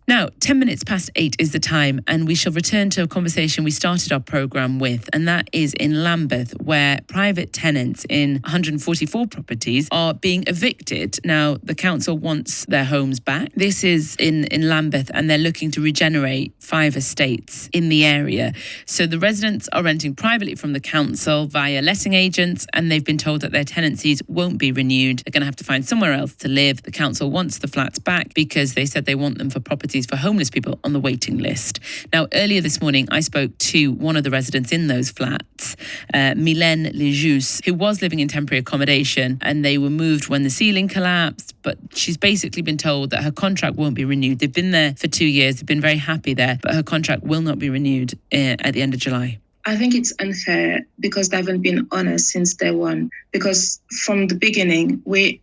Now, 10 minutes past 8 is the time, and we shall return to a conversation we started our programme with, and that is in Lambeth, where private tenants in 144 properties are being evicted. Now, the council wants their homes back. This is in Lambeth, and they're looking to regenerate 5 estates in the area. So the residents are renting privately from the council via letting agents, and they've been told that their tenancies won't be renewed. They're going to have to find somewhere else to live. The council wants the flats back because they said they want them for properties for homeless people on the waiting list. Now, earlier this morning, I spoke to one of the residents in those flats, Mylène Lejus, who was living in temporary accommodation, and they were moved when the ceiling collapsed, but she's basically been told that her contract won't be renewed. They've been there for 2 years, they've been very happy there, but her contract will not be renewed at the end of July. I think it's unfair because they haven't been honest since day one. Because from the beginning, we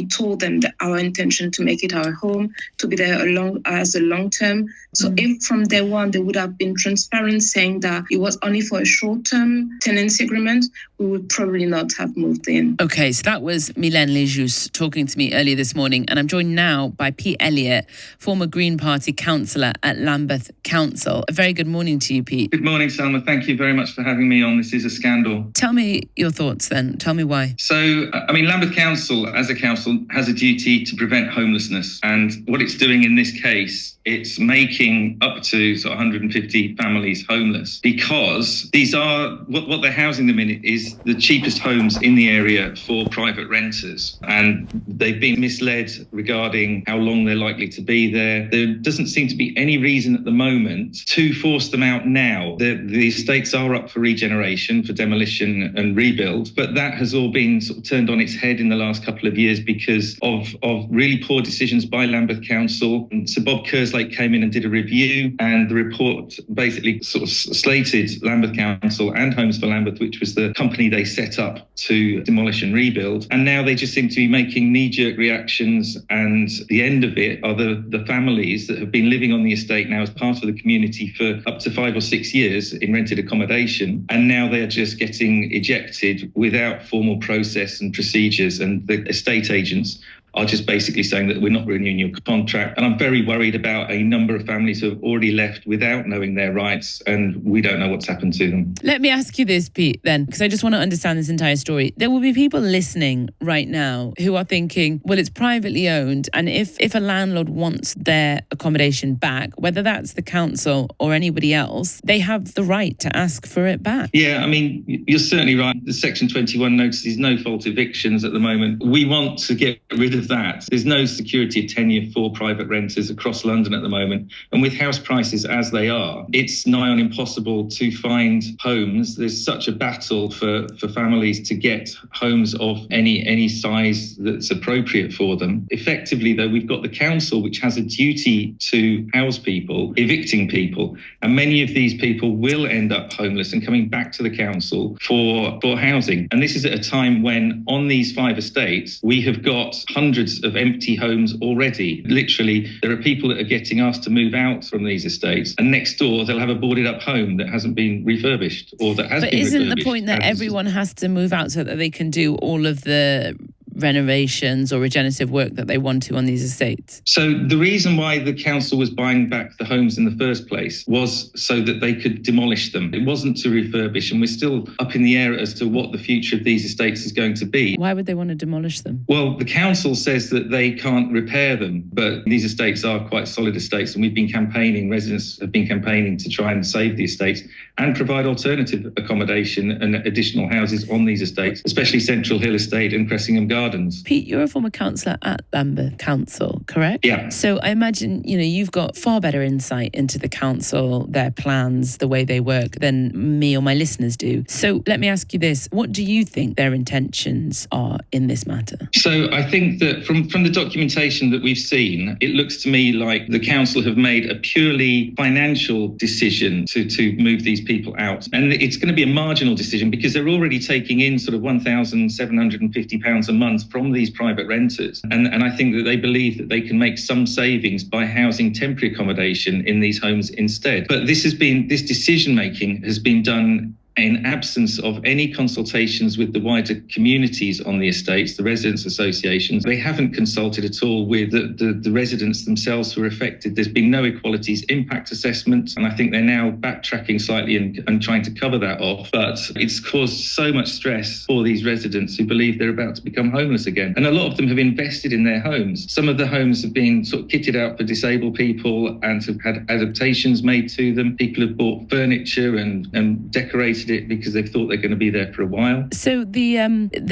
told them that our intention to make it our home, to be there as a long term. So if from day one they would have been transparent, saying that it was only for a short-term tenancy agreement, we would probably not have moved in. Okay, so that was Mylène Lejus talking to me earlier this morning, and I'm joined now by Pete Elliott, former Green Party councillor at Lambeth Council. A very good morning to you, Pete. Good morning, Salma. Thank you very much for having me on. This is a scandal. Tell me your thoughts then. Tell me why. So, Lambeth Council, as a council, has a duty to prevent homelessness. And what it's doing in this case, it's making up to 150 families homeless, because these are, what they're housing them in is the cheapest homes in the area for private renters. And they've been misled regarding how long they're likely to be there. There doesn't seem to be any reason at the moment to force them out now. The estates are up for regeneration, for demolition and rebuild, but that has all been sort of turned on its head in the last couple of years because of really poor decisions by Lambeth Council. And so Bob Kerslake came in and did a review, and the report basically sort of slated Lambeth Council and Homes for Lambeth, which was the company they set up to demolish and rebuild. And now they just seem to be making knee-jerk reactions, and the end of it are the families that have been living on the estate now as part of the community for up to 5 or 6 years in rented accommodation, and now they're just getting ejected without formal process and procedures, and the estate agents are just basically saying that we're not renewing your contract. And I'm very worried about a number of families who have already left without knowing their rights, and we don't know what's happened to them. Let me ask you this, Pete, then, because I just want to understand this entire story. There will be people listening right now who are thinking, well, it's privately owned, and if a landlord wants their accommodation back, whether that's the council or anybody else, they have the right to ask for it back. Yeah, I mean, you're certainly right. The Section 21 notices no fault evictions at the moment. We want to get rid of that. There's no security of tenure for private renters across London at the moment. And with house prices as they are, it's nigh on impossible to find homes. There's such a battle for families to get homes of any size that's appropriate for them. Effectively, though, we've got the council, which has a duty to house people, evicting people. And many of these people will end up homeless and coming back to the council for housing. And this is at a time when on these 5 estates, we have got hundreds of empty homes already. Literally, there are people that are getting asked to move out from these estates, and next door they'll have a boarded up home that hasn't been refurbished or that has been refurbished. But isn't the point that everyone has to move out so that they can do all of the renovations or regenerative work that they want to on these estates? So the reason why the council was buying back the homes in the first place was so that they could demolish them. It wasn't to refurbish, and we're still up in the air as to what the future of these estates is going to be. Why would they want to demolish them? Well, the council says that they can't repair them, but these estates are quite solid estates, and we've been campaigning, residents have been campaigning to try and save the estates and provide alternative accommodation and additional houses on these estates, especially Central Hill Estate and Cressingham Gardens. Pete, you're a former councillor at Lambeth Council, correct? Yeah. So I imagine, you've got far better insight into the council, their plans, the way they work than me or my listeners do. So let me ask you this. What do you think their intentions are in this matter? So I think that from the documentation that we've seen, it looks to me like the council have made a purely financial decision to move these people out. And it's going to be a marginal decision because they're already taking in sort of £1,750 a month from these private renters. And I think that they believe that they can make some savings by housing temporary accommodation in these homes instead. But this decision making has been done in absence of any consultations with the wider communities on the estates, the residents' associations, they haven't consulted at all with the residents themselves who are affected. There's been no equalities impact assessment, and I think they're now backtracking slightly and trying to cover that off. But it's caused so much stress for these residents who believe they're about to become homeless again. And a lot of them have invested in their homes. Some of the homes have been sort of kitted out for disabled people and have had adaptations made to them. People have bought furniture and decorated it because they've thought they're going to be there for a while. So the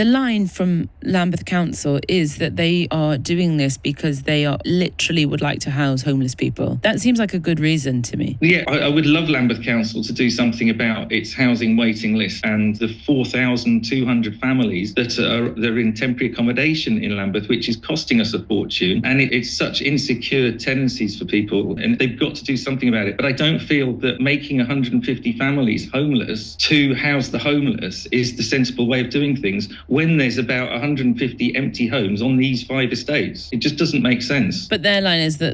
line from Lambeth Council is that they are doing this because they are literally would like to house homeless people. That seems like a good reason to me. Yeah, I would love Lambeth Council to do something about its housing waiting list and the 4,200 families that are in temporary accommodation in Lambeth, which is costing us a fortune. And it's such insecure tenancies for people, and they've got to do something about it. But I don't feel that making 150 families homeless to house the homeless is the sensible way of doing things when there's about 150 empty homes on these 5 estates. It just doesn't make sense. But their line is that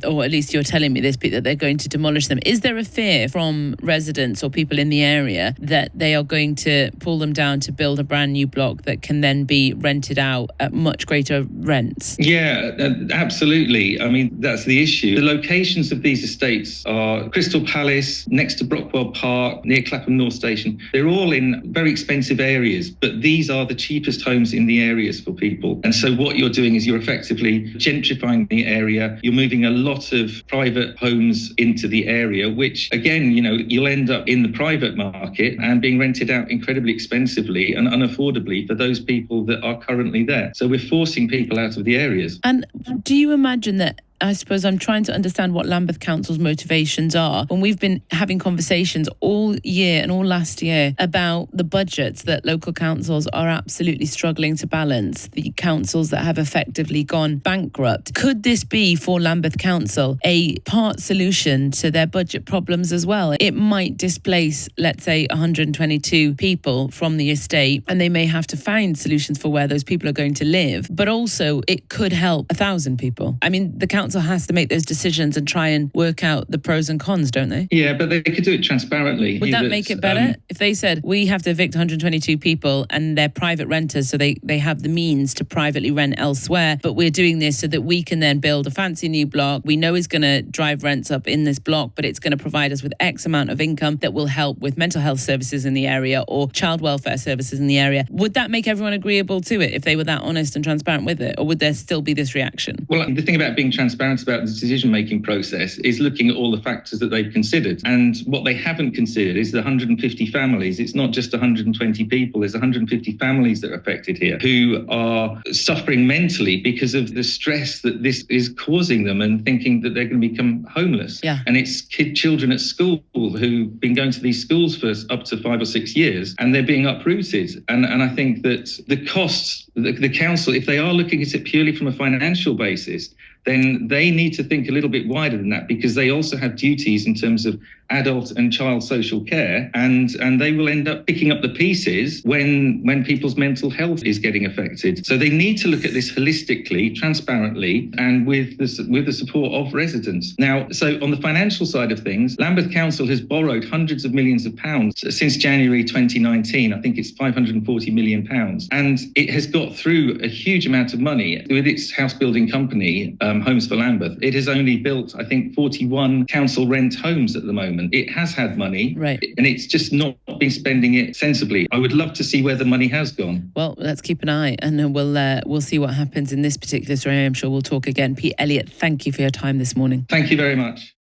or at least you're telling me this, Pete, that they're going to demolish them. Is there a fear from residents or people in the area that they are going to pull them down to build a brand new block that can then be rented out at much greater rents? Yeah, absolutely. I mean, that's the issue. The locations of these estates are Crystal Palace, next to Brockwell Park, near Clapham North Station. They're all in very expensive areas, but these are the cheapest homes in the areas for people. And so what you're doing is you're effectively gentrifying the area. You're moving a lot of private homes into the area, which again, you'll end up in the private market and being rented out incredibly expensively and unaffordably for those people that are currently there. So we're forcing people out of the areas. And do you imagine that, I suppose I'm trying to understand what Lambeth Council's motivations are when we've been having conversations all year and all last year about the budgets that local councils are absolutely struggling to balance, the councils that have effectively gone bankrupt. Could this be for Lambeth Council a part solution to their budget problems as well? It might displace, let's say, 122 people from the estate, and they may have to find solutions for where those people are going to live, but also it could help 1,000 people. I mean, the council has to make those decisions and try and work out the pros and cons, don't they? Yeah, but they could do it transparently. Would that make it better? If they said, we have to evict 122 people and they're private renters, so they have the means to privately rent elsewhere, but we're doing this so that we can then build a fancy new block. We know is going to drive rents up in this block, but it's going to provide us with X amount of income that will help with mental health services in the area or child welfare services in the area. Would that make everyone agreeable to it if they were that honest and transparent with it? Or would there still be this reaction? Well, the thing about being transparent about the decision-making process is looking at all the factors that they've considered. And what they haven't considered is the 150 families. It's not just 120 people. There's 150 families that are affected here who are suffering mentally because of the stress that this is causing them and thinking that they're going to become homeless. Yeah. And it's children at school who've been going to these schools for up to 5 or 6 years, and they're being uprooted. And I think that the costs, the council, if they are looking at it purely from a financial basis, then they need to think a little bit wider than that, because they also have duties in terms of adult and child social care, and they will end up picking up the pieces when people's mental health is getting affected. So they need to look at this holistically, transparently, and with the support of residents. Now, so on the financial side of things, Lambeth Council has borrowed hundreds of millions of pounds since January 2019. I think it's £540 million. And it has got through a huge amount of money with its house building company, Homes for Lambeth. It has only built, I think, 41 council rent homes at the moment. It has had money, right, and it's just not been spending it sensibly. I would love to see where the money has gone. Well, let's keep an eye, and we'll see what happens in this particular story. I'm sure we'll talk again. Pete Elliott, thank you for your time this morning. Thank you very much.